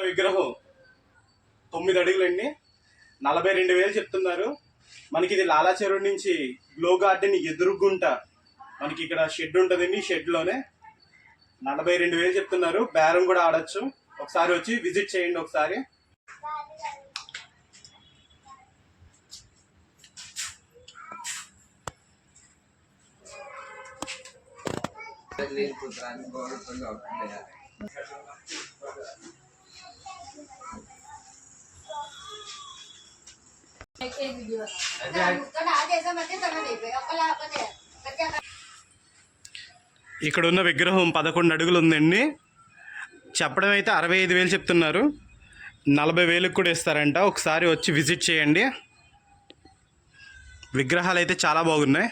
విగ్రహం 9 అడుగులండి, 42,000 చెప్తున్నారు. మనకి ఇది లాలా చెరువు నుంచి గ్లో గార్డెన్ ఎదురుగుంట మనకి ఇక్కడ షెడ్ ఉంటుందండి. షెడ్ లోనే 42,000 చెప్తున్నారు. బేరం కూడా ఆడొచ్చు. ఒకసారి వచ్చి విజిట్ చేయండి. ఒకసారి ఇక్కడ ఉన్న విగ్రహం 11 అడుగులు ఉందండి. చెప్పడం అయితే 65,000 చెప్తున్నారు. 40,000 కూడా ఇస్తారంట. ఒకసారి వచ్చి విజిట్ చేయండి. విగ్రహాలు అయితే చాలా బాగున్నాయి.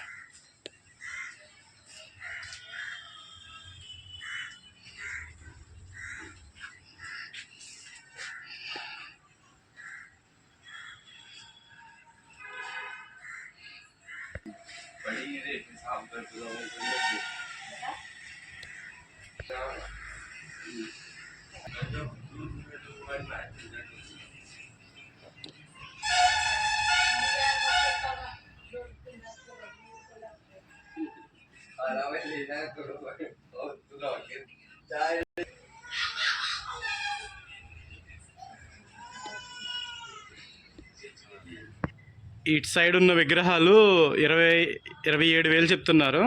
ఇటు సైడ్ ఉన్న విగ్రహాలు 27,000 చెప్తున్నారు.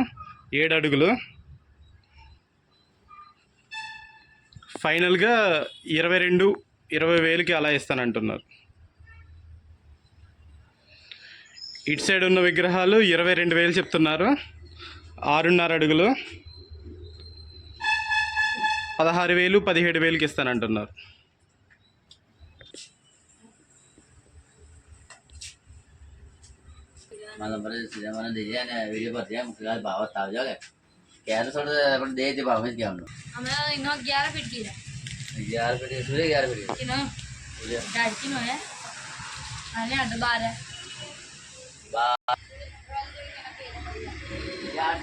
7 అడుగులు. ఫైనల్గా 20,000కి అలా ఇస్తానంటున్నారు. ఇటు సైడ్ ఉన్న విగ్రహాలు 22,000 చెప్తున్నారు. 6.5 అడుగులు. 16,000, 17,000కి ఇస్తానంటున్నారు. मतलब डिजाइन वीडियो पर दिया मुझे भाव ताव जाओगे क्या तो थोड़ा अपन दे दे भाव में क्या हम लोग हमें इनो 11 फीट की है 11 फीट सूर्य 11 फीट किनो डाल किनो है आने 8 है यार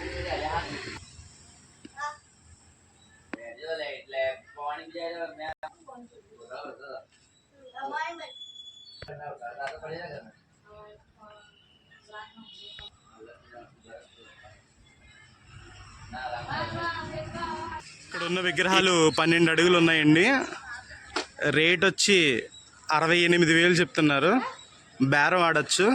जो लाइट ले पानी भी जाएगा मैं हमारे में तो पड़ेगा ఇక్కడ ఉన్న విగ్రహాలు 12 అడుగులు ఉన్నాయండి. రేట్ వచ్చి 68,000 చెప్తున్నారు. బేరం ఆడచ్చు.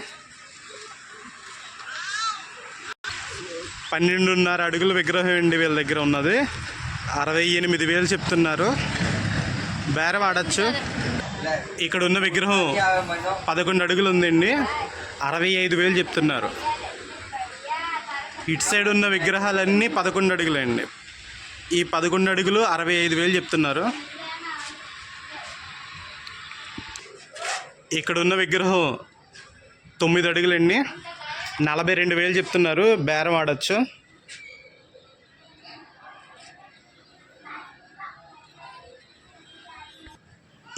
12.5 అడుగుల విగ్రహం అండి వీళ్ళ దగ్గర ఉన్నది. 68,000 చెప్తున్నారు. బేరం ఆడచ్చు. ఇక్కడ ఉన్న విగ్రహం 11 అడుగులు ఉందండి. 65,000 చెప్తున్నారు. ఇటు సైడ్ ఉన్న విగ్రహాలన్నీ 11 అడుగులండి. ఈ 11 అడుగులు 65,000 చెప్తున్నారు. ఇక్కడ ఉన్న విగ్రహం 9 అడుగులండి. 42,000 చెప్తున్నారు. బేరం ఆడచ్చు.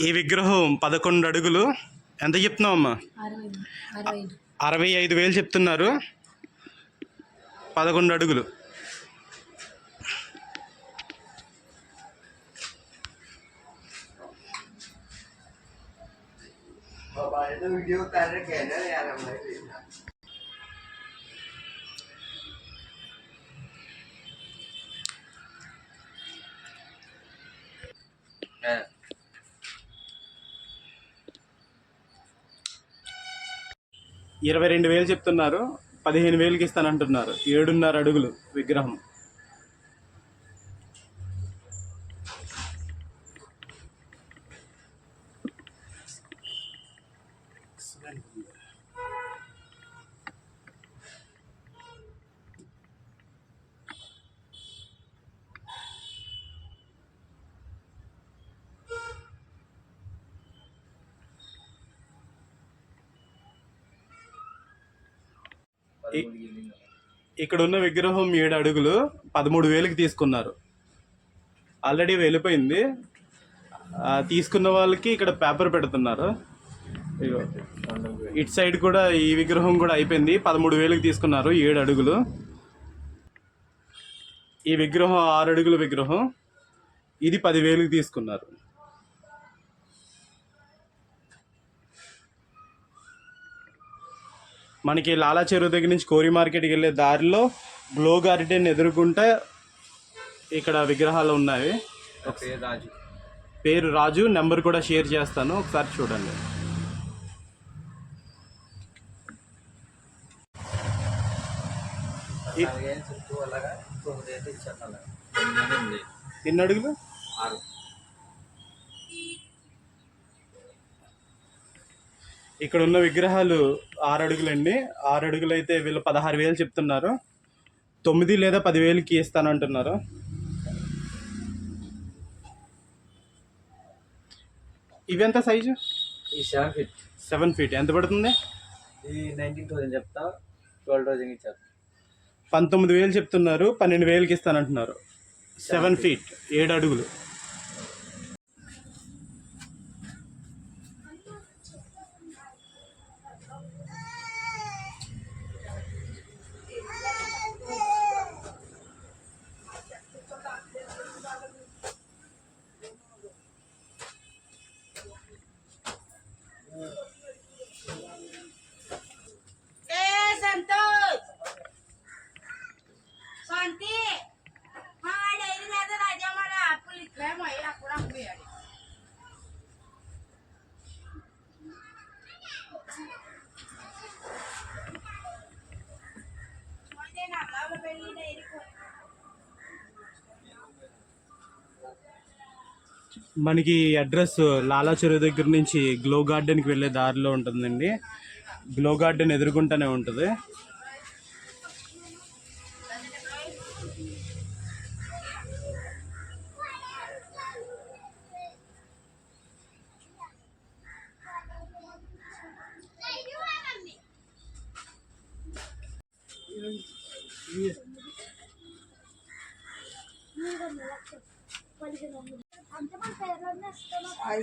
ఈ విగ్రహం 11 అడుగులు. ఎంత చెప్తున్నావు అమ్మా? 65,000 చెప్తున్నారు. 11 అడుగులు. वीडियो कर रखे हैं ना यार हम है 22,000 చెప్తున్నారు. 15,000కి ఇస్తానంటున్నారు. 7.5 అడుగులు విగ్రహం. ఇక్కడ ఉన్న విగ్రహం 7 అడుగులు 13,000కి తీసుకున్నారు. ఆల్రెడీ వెళ్ళిపోయింది. తీసుకున్న వాళ్ళకి ఇక్కడ పేపర్ పెడుతున్నారు. ఇటు సైడ్ కూడా ఈ విగ్రహం కూడా అయిపోయింది. 13,000కి తీసుకున్నారు. 7 అడుగులు. ఈ విగ్రహం 6 అడుగుల విగ్రహం. ఇది 10,000కి తీసుకున్నారు. మనకి లాలా చెరువు దగ్గర నుంచి కోరి మార్కెట్కి వెళ్ళే దారిలో గ్లో గార్డెన్ ఎదుర్కొంటే ఇక్కడ విగ్రహాలు ఉన్నాయి. పేరు రాజు, నెంబర్ కూడా షేర్ చేస్తాను, ఒకసారి చూడండి. ఎన్ని అడుగులు? 6. ఇక్కడ ఉన్న విగ్రహాలు 6 అడుగులండి. 6 అడుగులు అయితే వీళ్ళు 16,000 చెప్తున్నారు. 9 లేదా 10,000కి ఇస్తానంటున్నారు. ఇవి ఎంత సైజు? ఈ 7 feet. 7 feet ఎంత పడుతుంది? ఈ 19,000 చెప్తా, 12,000 ఇచ్చారు. 19,000 చెప్తున్నారు, 12,000కి ఇస్తానంటున్నారు. 7 feet 7 అడుగులు. మనకి అడ్రస్ లాలా చెరువు దగ్గర నుంచి గ్లో గార్డెన్కి వెళ్ళే దారిలో ఉంటుందండి. గ్లో గార్డెన్ ఎదుర్కొంటూనే ఉంటుంది.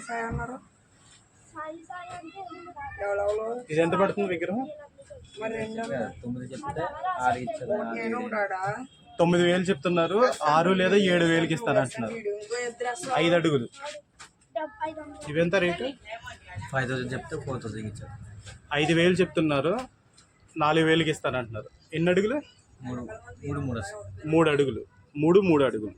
సాయి అన్నారు. ఇది ఎంత పడుతుంది విగ్రహం? మరి 9,000 చెప్తున్నారు. 6 లేదా 7,000కి ఇస్తానంటున్నారు. 5 అడుగులు. ఇవెంత రేటు? 5,000 చెప్తే 4,000 ఇచ్చారు. 5,000 చెప్తున్నారు, 4,000కి ఇస్తానంటున్నారు. ఎన్ని అడుగులు? 3 అడుగులు. 3 అడుగులు.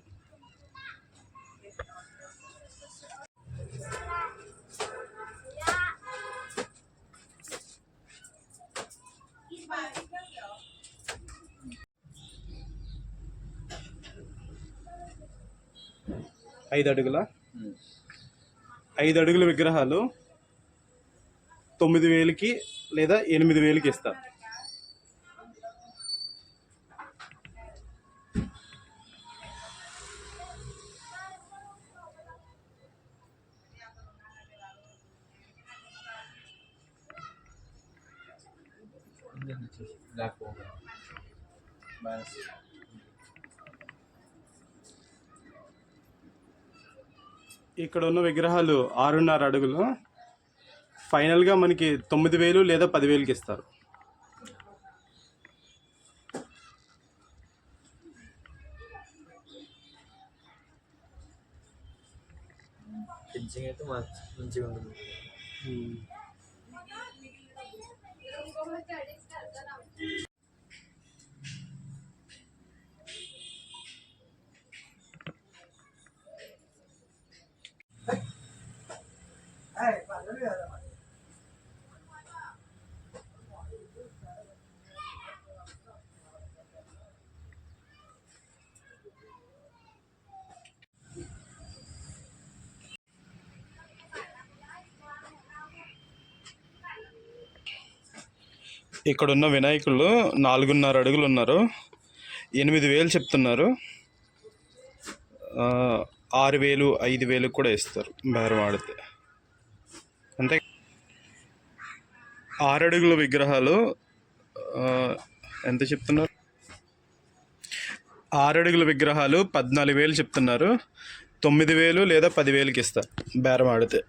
ఐదు అడుగుల 5 అడుగుల విగ్రహాలు 9,000కి లేదా 8,000కి ఇస్తారు. ఇక్కడ ఉన్న విగ్రహాలు 6.5 అడుగులు. ఫైనల్గా మనకి 9,000 లేదా 10,000కి ఇస్తారు. అయితే మంచిగా ఉంటుంది. ఇక్కడ ఉన్న వినాయకులు 4.5 అడుగులు ఉన్నారు. 8,000 చెప్తున్నారు. 6,000 5,000 కూడా ఇస్తారు బేరం ఆడితే. అంతే. 6 అడుగుల విగ్రహాలు ఎంత చెప్తున్నారు? 6 అడుగుల విగ్రహాలు 14,000 చెప్తున్నారు. 9,000 లేదా 10,000కి ఇస్తారు బేరం ఆడితే.